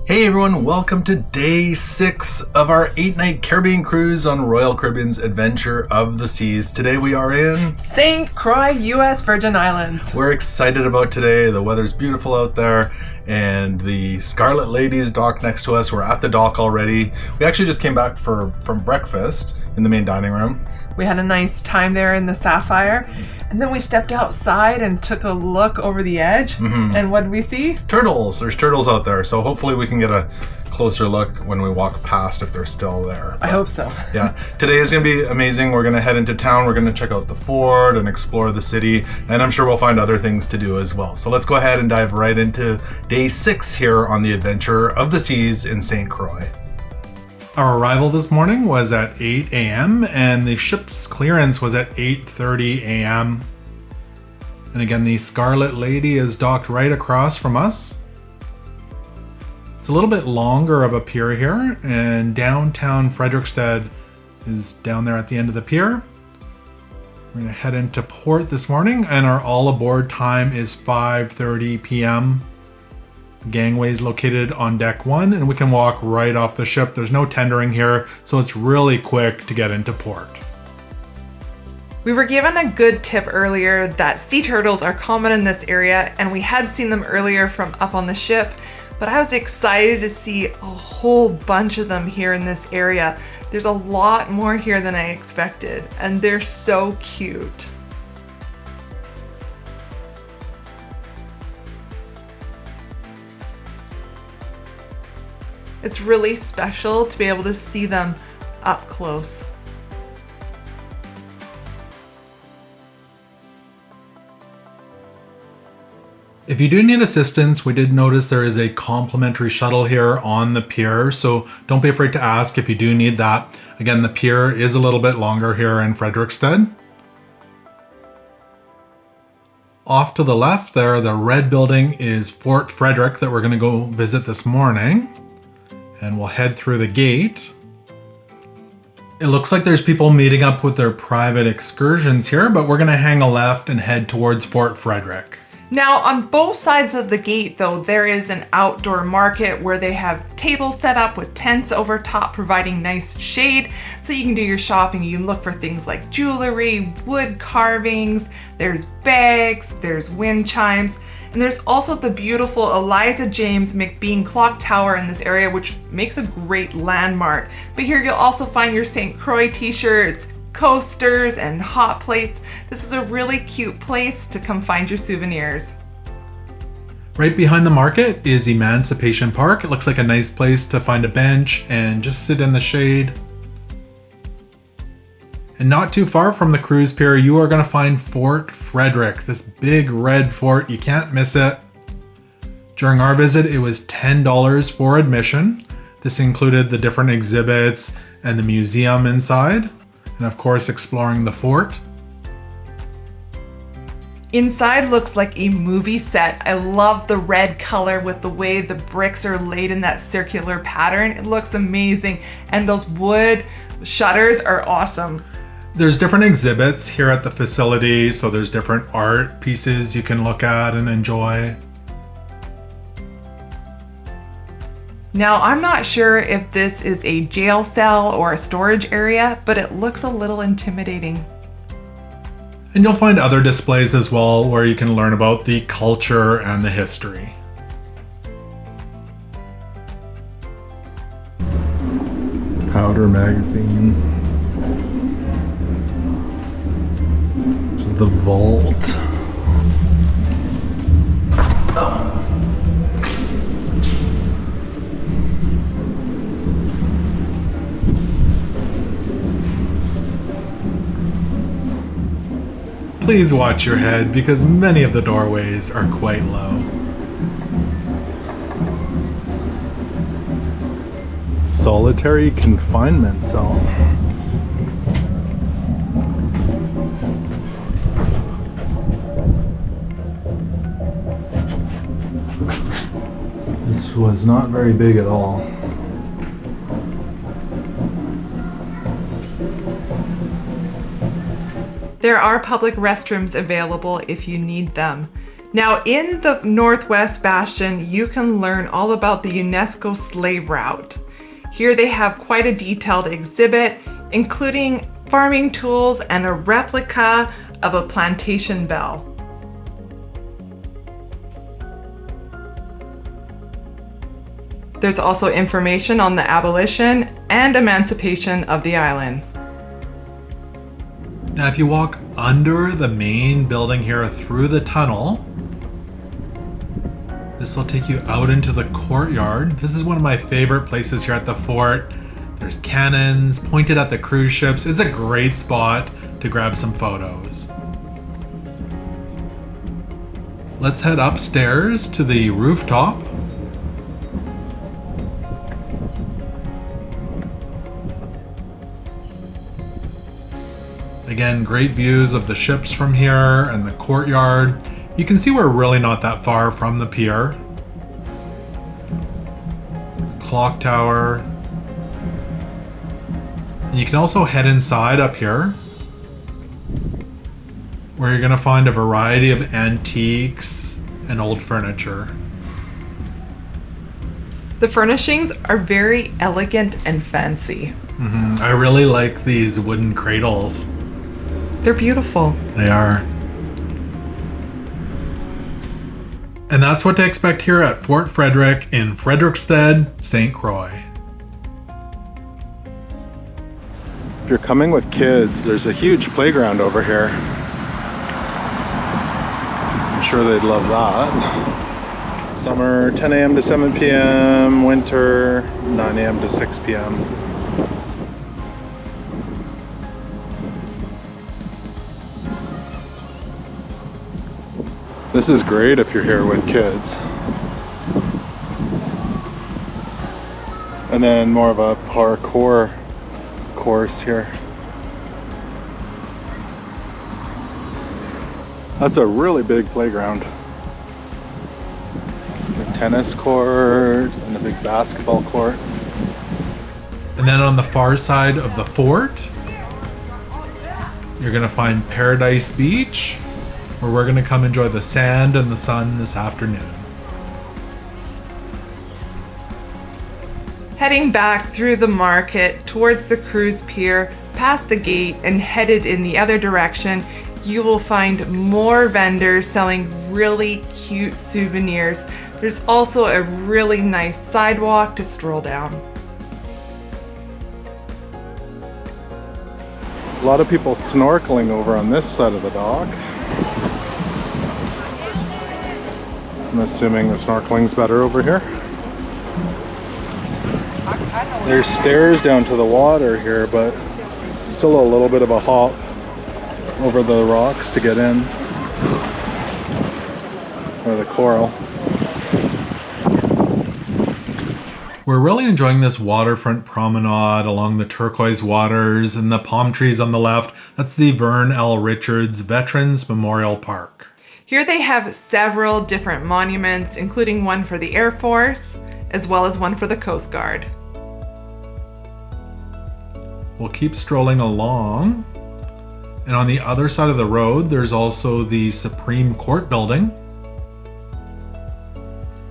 Hey everyone, welcome to day 6 of our 8-night Caribbean cruise on Royal Caribbean's Adventure of the Seas. Today we are in St. Croix, U.S. Virgin Islands. We're excited about today. The weather's beautiful out there and the Scarlet Lady's docked next to us. We're at the dock already. We actually just came back from breakfast in the main dining room. We had a nice time there in the Sapphire. And then we stepped outside and took a look over the edge. Mm-hmm. And what did we see? Turtles. There's turtles out there. So hopefully we can get a closer look when we walk past if they're still there. I hope so. Yeah. Today is going to be amazing. We're going to head into town. We're going to check out the fort and explore the city. And I'm sure we'll find other things to do as well. So let's go ahead and dive right into day 6 here on the Adventure of the Seas in St. Croix. Our arrival this morning was at 8 a.m. and the ship's clearance was at 8:30 a.m. And again, the Scarlet Lady is docked right across from us. It's a little bit longer of a pier here, and downtown Frederiksted is down there at the end of the pier. We're going to head into port this morning, and our all aboard time is 5:30 p.m. The gangway is located on deck 1, and we can walk right off the ship. There's no tendering here, so it's really quick to get into port. We were given a good tip earlier that sea turtles are common in this area, and we had seen them earlier from up on the ship, but I was excited to see a whole bunch of them here in this area. There's a lot more here than I expected, and they're so cute. It's really special to be able to see them up close. If you do need assistance, we did notice there is a complimentary shuttle here on the pier, so don't be afraid to ask if you do need that. Again, the pier is a little bit longer here in Frederiksted. Off to the left there, the red building is Fort Frederik that we're going to go visit this morning. And we'll head through the gate. It looks like there's people meeting up with their private excursions here, but we're going to hang a left and head towards Fort Frederik. Now, on both sides of the gate, though, there is an outdoor market where they have tables set up with tents over top, providing nice shade so you can do your shopping. You can look for things like jewelry, wood carvings, there's bags, there's wind chimes, and there's also the beautiful Eliza James McBean clock tower in this area, which makes a great landmark. But here you'll also find your St. Croix t-shirts, coasters, and hot plates. This is a really cute place to come find your souvenirs. Right behind the market is Emancipation Park. It looks like a nice place to find a bench and just sit in the shade. And not too far from the cruise pier, you are going to find Fort Frederik, this big red fort. You can't miss it. During our visit, it was $10 for admission. This included the different exhibits and the museum inside, and of course exploring the fort. Inside looks like a movie set. I love the red color with the way the bricks are laid in that circular pattern. It looks amazing, and those wood shutters are awesome. There's different exhibits here at the facility, so there's different art pieces you can look at and enjoy. Now, I'm not sure if this is a jail cell or a storage area, but it looks a little intimidating. And you'll find other displays as well where you can learn about the culture and the history. Powder magazine. The vault. Please watch your head because many of the doorways are quite low. Solitary confinement cell. This was not very big at all. There are public restrooms available if you need them. Now in the Northwest Bastion, you can learn all about the UNESCO slave route. Here they have quite a detailed exhibit, including farming tools and a replica of a plantation bell. There's also information on the abolition and emancipation of the island. Now, if you walk under the main building here through the tunnel, this will take you out into the courtyard. This is one of my favorite places here at the fort. There's cannons pointed at the cruise ships. It's a great spot to grab some photos. Let's head upstairs to the rooftop. Again, great views of the ships from here and the courtyard. You can see we're really not that far from the pier. Clock tower. And you can also head inside up here, where you're going to find a variety of antiques and old furniture. The furnishings are very elegant and fancy. I really like these wooden cradles. They're beautiful. They are. And that's what to expect here at Fort Frederik in Frederiksted, St. Croix. If you're coming with kids, there's a huge playground over here. I'm sure they'd love that. Summer 10 a.m. to 7 p.m., winter 9 a.m. to 6 p.m. This is great if you're here with kids. And then more of a parkour course here. That's a really big playground. A tennis court and a big basketball court. And then on the far side of the fort, you're gonna find Paradise Beach, where we're gonna come enjoy the sand and the sun this afternoon. Heading back through the market towards the cruise pier, past the gate and headed in the other direction, you will find more vendors selling really cute souvenirs. There's also a really nice sidewalk to stroll down. A lot of people snorkeling over on this side of the dock. I'm assuming the snorkeling's better over here. There's stairs down to the water here, but still a little bit of a hop over the rocks to get in. Or the coral. We're really enjoying this waterfront promenade along the turquoise waters and the palm trees on the left. That's the Verne L. Veterans Memorial Park. Here they have several different monuments, including one for the Air Force, as well as one for the Coast Guard. We'll keep strolling along. And on the other side of the road, there's also the Supreme Court building.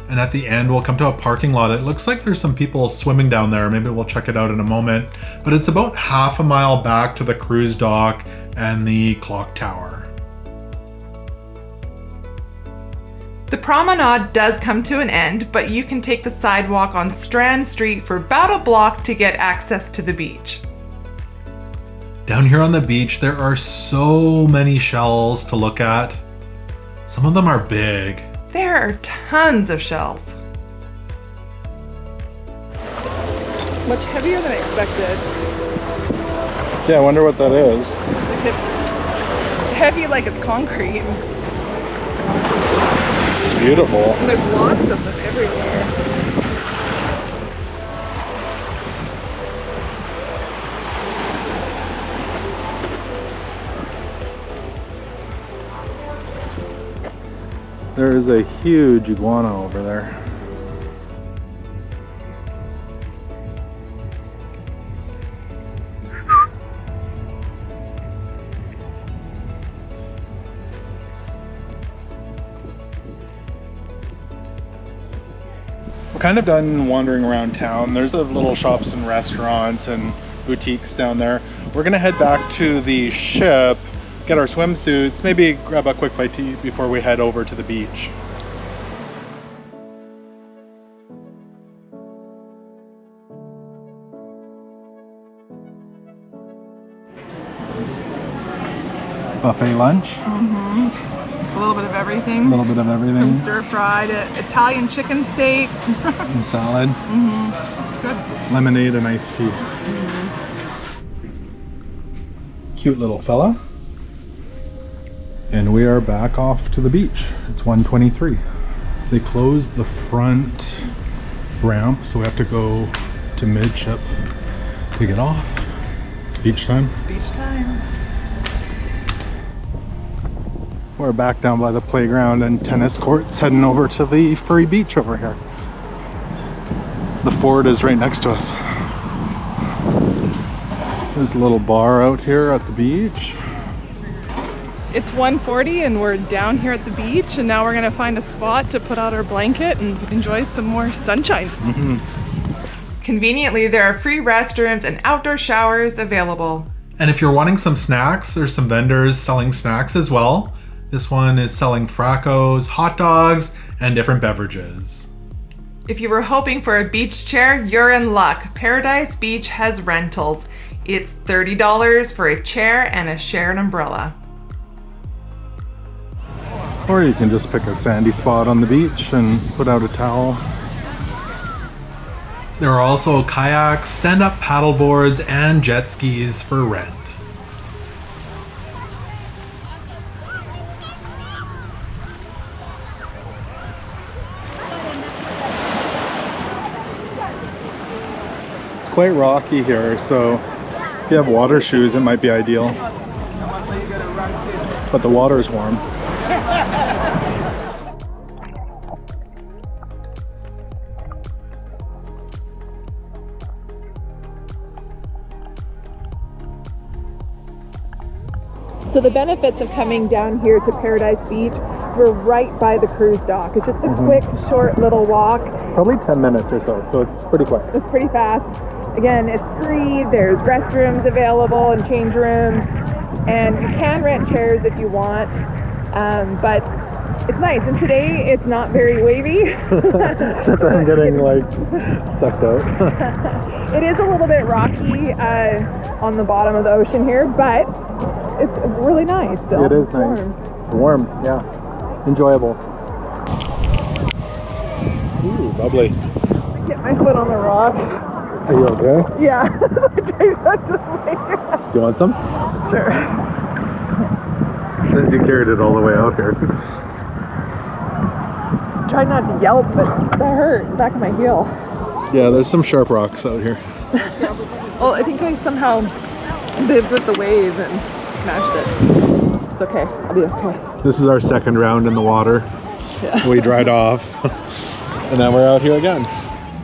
And at the end, we'll come to a parking lot. It looks like there's some people swimming down there. Maybe we'll check it out in a moment. But it's about half a mile back to the cruise dock and the clock tower. The promenade does come to an end, but you can take the sidewalk on Strand Street for about a block to get access to the beach. Down here on the beach, there are so many shells to look at. Some of them are big. There are tons of shells. Much heavier than I expected. Yeah, I wonder what that is. It's heavy like it's concrete. It's beautiful. And there's lots of them everywhere. There is a huge iguana over there. kind of done wandering around town. There's a little shops and restaurants and boutiques down there. We're gonna head back to the ship, get our swimsuits, maybe grab a quick bite to eat before we head over to the beach. Buffet lunch. A little bit of everything. A little bit of everything. From stir-fried Italian chicken steak. And salad. Good. Lemonade and iced tea. Cute little fella. And we are back off to the beach. It's 1:23. They closed the front ramp, so we have to go to midship to get off. Beach time. Beach time. We're back down by the playground and tennis courts, heading over to the free beach over here. The fort is right next to us. There's a little bar out here at the beach. It's 1:40 and we're down here at the beach, and now we're gonna find a spot to put out our blanket and enjoy some more sunshine. Conveniently, there are free restrooms and outdoor showers available. And if you're wanting some snacks, there's some vendors selling snacks as well. This one is selling fracos, hot dogs, and different beverages. If you were hoping for a beach chair, you're in luck. Paradise Beach has rentals. It's $30 for a chair and a shared umbrella. Or you can just pick a sandy spot on the beach and put out a towel. There are also kayaks, stand-up paddle boards, and jet skis for rent. It's quite rocky here, so if you have water shoes, it might be ideal. But the water is warm. So the benefits of coming down here to Paradise Beach, we're right by the cruise dock. It's just a quick, short little walk. Probably 10 minutes or so it's pretty quick. It's pretty fast. Again, it's free. There's restrooms available and change rooms. And you can rent chairs if you want. But it's nice. And today, it's not very wavy. I'm getting like sucked out. It is a little bit rocky on the bottom of the ocean here, but it's really nice still. It is nice. It's warm, yeah. Enjoyable. Ooh, bubbly. Get my foot on the rock. Are you okay? Yeah. Do you want some? Sure. Since you carried it all the way out here. Try not to yelp, but that hurt. The back of my heel. Yeah, there's some sharp rocks out here. Well, I think I somehow lived with the wave and smashed it. It's okay. I'll be okay. This is our second round in the water. Yeah. We dried off. And then we're out here again.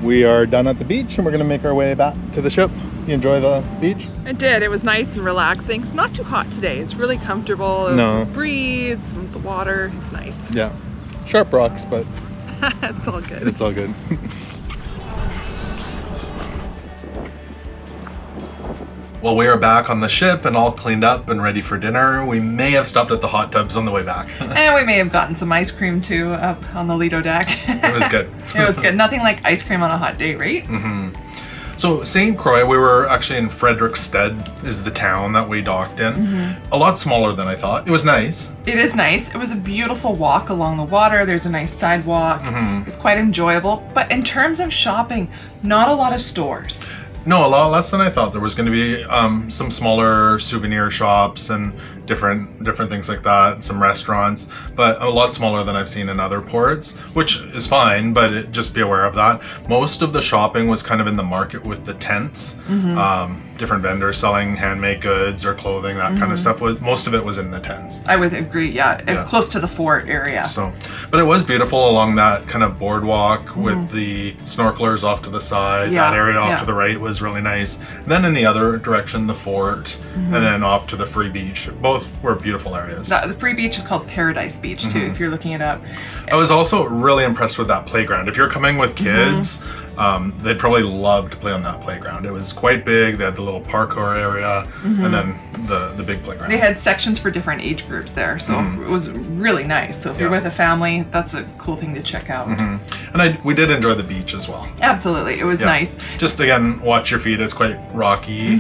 We are done at the beach and we're gonna make our way back to the ship. You enjoy the beach? I did. It was nice and relaxing. It's not too hot today. It's really comfortable. No. Breeze, the water. It's nice. Yeah. Sharp rocks, but It's all good. it's all good. Well, we are back on the ship and all cleaned up and ready for dinner. We may have stopped at the hot tubs on the way back. And we may have gotten some ice cream too up on the Lido deck. It was good. It was good. Nothing like ice cream on a hot day, right? So St. Croix, we were actually in Frederiksted is the town that we docked in. A lot smaller than I thought. It was nice. It is nice. It was a beautiful walk along the water. There's a nice sidewalk. It's quite enjoyable. But in terms of shopping, not a lot of stores. No, a lot less than I thought. There was going to be some smaller souvenir shops and different things like that, some restaurants, but a lot smaller than I've seen in other ports, which is fine, but just be aware of that. Most of the shopping was kind of in the market with the tents, different vendors selling handmade goods or clothing, that kind of stuff. Most of it was in the tents. I would agree, yeah. Close to the fort area. So, but it was beautiful along that kind of boardwalk with the snorkelers off to the side. Yeah, That area off yeah. to the right was really nice. Then in the other direction, the fort, and then off to the free beach. both were beautiful areas. The free beach is called Paradise Beach too, if you're looking it up. I was also really impressed with that playground. If you're coming with kids, they'd probably love to play on that playground. It was quite big. They had the little parkour area, and then the big playground. They had sections for different age groups there, so it was really nice. So if you're with a family, that's a cool thing to check out. And we did enjoy the beach as well. Absolutely, it was nice. Just again, watch your feet. It's quite rocky,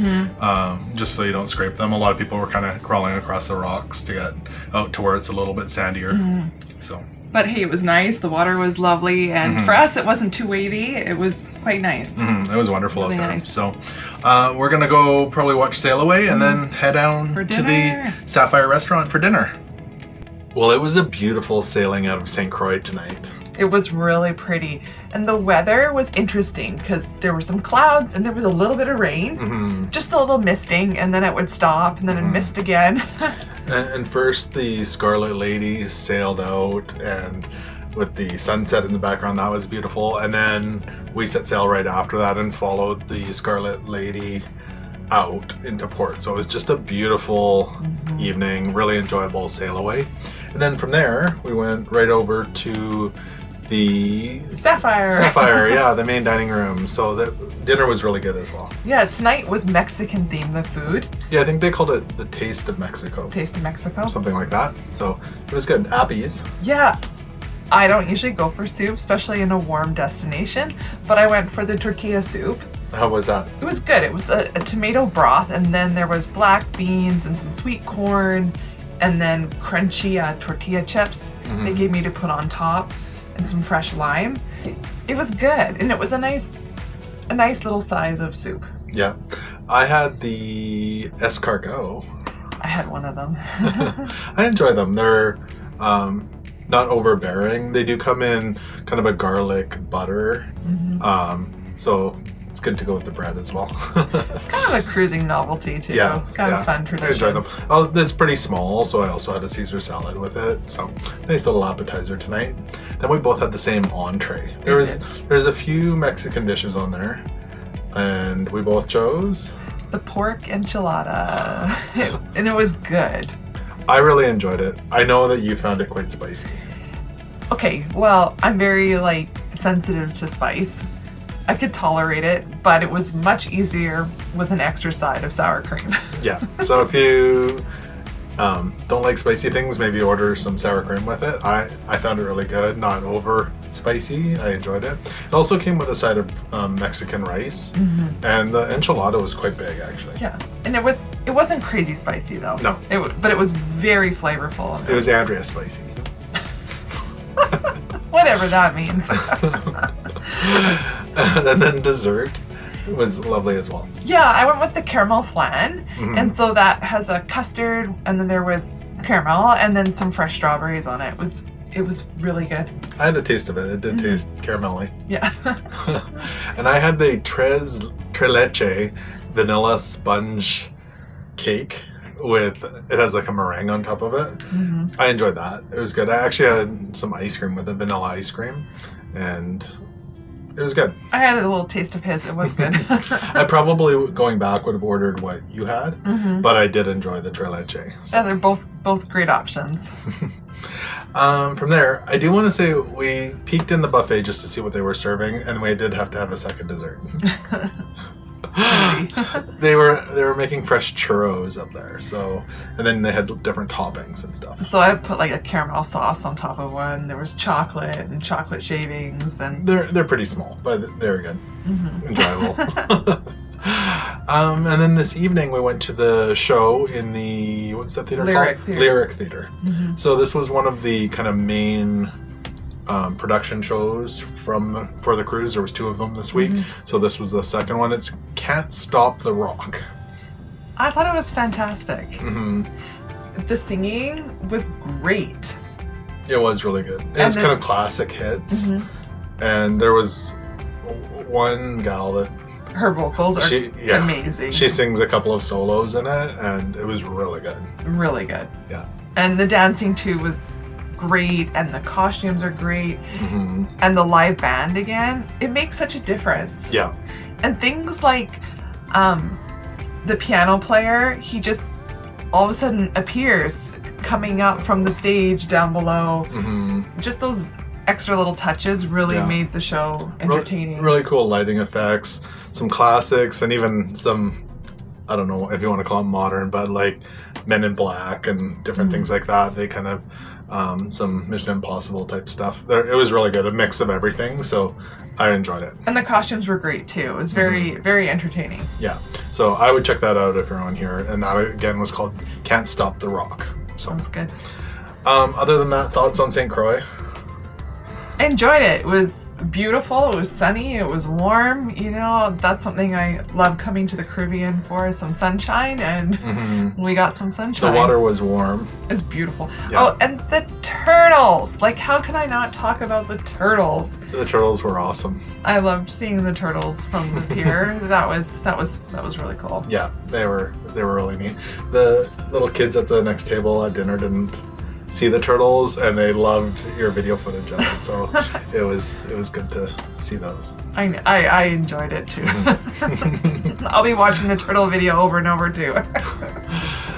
just so you don't scrape them. A lot of people were kind of crawling across the rocks to get out to where it's a little bit sandier. So. But hey, it was nice. The water was lovely, and for us, it wasn't too wavy. It was quite nice. It was wonderful really out there. Nice. So we're gonna go probably watch Sail Away and then head down to the Sapphire restaurant for dinner. Well, it was a beautiful sailing out of St. Croix tonight. It was really pretty, and the weather was interesting because there were some clouds and there was a little bit of rain, just a little misting, and then it would stop and then it mist again. And first the Scarlet Lady sailed out, and with the sunset in the background, that was beautiful. And then we set sail right after that and followed the Scarlet Lady out into port. So it was just a beautiful evening, really enjoyable sail away. And then from there, we went right over to the Sapphire, yeah, the main dining room. So the dinner was really good as well. Yeah, tonight was Mexican themed, the food. Yeah, I think they called it the Taste of Mexico. Taste of Mexico. Something like that. So it was good. Appies. Yeah. I don't usually go for soup, especially in a warm destination, but I went for the tortilla soup. How was that? It was good. It was a tomato broth, and then there was black beans and some sweet corn, and then crunchy tortilla chips they gave me to put on top, and some fresh lime. It was good, and it was a nice little size of soup. Yeah. I had the escargot. I had one of them. I enjoy them. They're not overbearing. They do come in kind of a garlic butter. So it's good to go with the bread as well. It's kind of a cruising novelty too. Yeah. Kind of fun tradition. I enjoy them. Oh, it's pretty small, so I also had a Caesar salad with it. So nice little appetizer tonight. Then we both had the same entree. There's a few Mexican dishes on there, and we both chose the pork enchilada, and it was good. I really enjoyed it. I know that you found it quite spicy. Okay, well, I'm very sensitive to spice. I could tolerate it, but it was much easier with an extra side of sour cream. Yeah, so if you don't like spicy things, maybe order some sour cream with it. I found it really good, not over spicy. I enjoyed it. It also came with a side of Mexican rice, and the enchilada was quite big actually. Yeah, and it wasn't crazy spicy though. No, but it was very flavorful. It was Andrea spicy. Whatever that means. And then dessert was lovely as well. Yeah, I went with the caramel flan, and so that has a custard, and then there was caramel, and then some fresh strawberries on it. It was really good. I had a taste of it. It did taste caramelly. Yeah. And I had the tres leche vanilla sponge cake with, it has like a meringue on top of it. I enjoyed that. It was good. I actually had some ice cream with it, vanilla ice cream, and it was good. I had a little taste of his. It was good. I probably, going back, would have ordered what you had, but I did enjoy the tres leche. So. Yeah, they're both great options. From there, I do want to say we peeked in the buffet just to see what they were serving, and we did have to have a second dessert. They were making fresh churros up there, so, and then they had different toppings and stuff. So I put a caramel sauce on top of one. There was chocolate and chocolate shavings, and they're pretty small, but they were good, enjoyable. And then this evening we went to the show in the, what's that theater called? Lyric Theater. So this was one of the kind of main production shows for the cruise. There was 2 of them this week, so this was the second one. It's Can't Stop the Rock. I thought it was fantastic. The singing was great. It was really good. It was kind of classic hits, and there was one gal that her vocals are amazing. She sings a couple of solos in it, and it was really good. Really good. Yeah. And the dancing too was great, and the costumes are great, and the live band again, it makes such a difference. Yeah. And things like the piano player, he just all of a sudden appears coming up from the stage down below. Just those extra little touches really made the show entertaining. Really cool lighting effects, some classics, and even some, I don't know if you want to call them modern, but like Men in Black and different things like that. They kind of, some Mission Impossible type stuff. It was really good, a mix of everything, so I enjoyed it. And the costumes were great too. It was very, very entertaining. Yeah, so I would check that out if you're on here. And that again was called Can't Stop the Rock. So that was good. Other than that, thoughts on St. Croix? I enjoyed it. It was beautiful. It was sunny. It was warm. You know, that's something I love coming to the Caribbean for, some sunshine, and we got some sunshine. The water was warm. It's beautiful. Yeah. Oh, and the turtles. Like, how can I not talk about the turtles? The turtles were awesome. I loved seeing the turtles from the pier. that was really cool. Yeah, they were really neat. The little kids at the next table at dinner didn't see the turtles, and they loved your video footage of it. So it was good to see those. I enjoyed it too. I'll be watching the turtle video over and over too.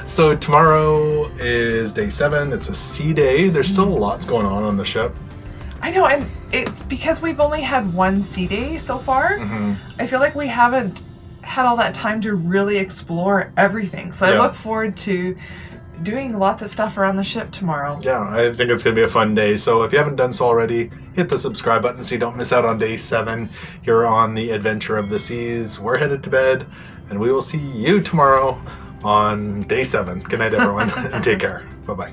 So tomorrow is day 7. It's a sea day. There's still lots going on the ship. I know, and it's because we've only had one sea day so far. I feel like we haven't had all that time to really explore everything. So I look forward to doing lots of stuff around the ship tomorrow. Yeah, I think it's going to be a fun day. So if you haven't done so already, hit the subscribe button so you don't miss out on day 7 here on the Adventure of the Seas. We're headed to bed, and we will see you tomorrow on day 7. Good night, everyone, and take care. Bye-bye.